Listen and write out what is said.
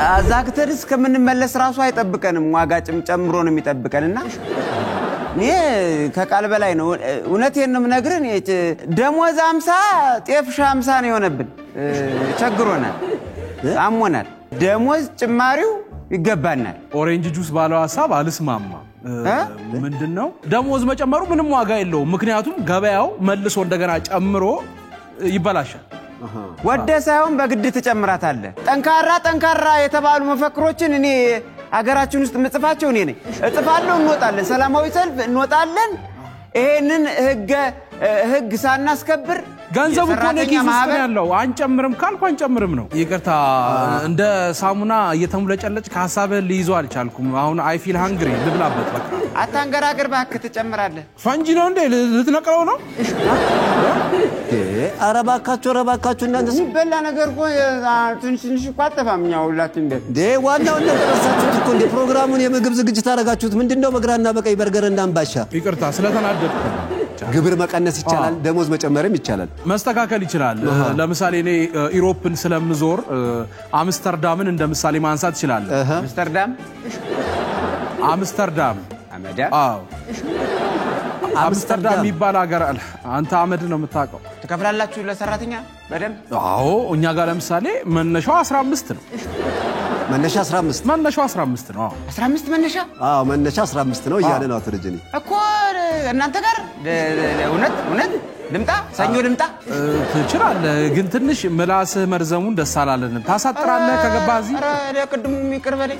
አዛክተር እስከምንመለስ ራሱ አይጠብቀንም ዋጋ ጨምሮ ነው የሚጠብቀንና ከቃል በላይ ነው እውነቴን ነው ነግረን ደሞዝ 50 ጤፍ 50 ነው የሆነብን ቸግሮናል አሞናል ደሞዝ ጭማሪው ይገባናል ኦሬንጅ ጁስ ባለው ሐሳብ አልስማማ ምንድነው ደሞዝ መጨመሩ ምንም ዋጋ የለውም ምክንያቱም ገበያው መልሶ እንደገና ጨምሮ ይበላሻል ወደ ሳይሆን በግድ ተጨምራታለ ጠንካራ የተባሉ መፈክሮችን እኔ አገራችን ውስጥ መጽፋቸው እኔ ነኝ እጽፋለሁ እንወጣለን ሰላማዊ ሰልፍ እንወጣለን ይሄንን ህግ ሳናስከብር ገንዘቡ ኮኔክት ውስጥ ያለው አንጨምርም ካልኩ አንጨምርም ነው ይቅርታ እንደ ሳሙና እየተሙለጨለጭ ከሐሳብ ሊይዞ አልቻልኩም አሁን አይ ፊል ሃንግሪ ልብላበት በቃ አታንገራገር ባክ ተጨምራለህ ፈንጂ ነው እንዴ ልትነቀለው ነው አረባካቹ እናንተ ሲበላ ነገር እኮ ትንሽ ቋጠፋምኛው ሁላችን ዋናው ነገር ተረሳችሁት እኮ እንደ ፕሮግራሙን የምግብ ዝግጅት አደረጋችሁት ምንድነው በግራና በቀይ በርገር እንዳንባሻ ይቅርታ ስለተናደድኩ ግብር መቀነስ ይቻላል ደሞዝ መጨመርም ይቻላል መስተካከል ይችላል ለምሳሌ እኔ ኢሮፕን ስለምዞር አምስተርዳምን እንደምሳሌ ማንሳት ይችላል አምስተርዳም አመዳ አምስተርዳም ይባል ሀገር አለ አንተ አመድ ነው የምታውቀው ተከፍላላችሁ ለሰራተኛ በደም አዎ እኛ ጋር ለምሳሌ መነሻው 15 ነው መነሻ 15 ነው 15 መነሻ መነሻ 15 ነው ይያለ ነው አትረጅኒ እኮ እናንተ ጋር እውነት ልምጣ ሰኞ ልምጣ ትችላለህ ግን ትንሽ ምላስህ መርዘሙን ደስ አላለንም ታሳጥራለህ ከገባዚ ኧረ ለቅድሙ ይቅርበል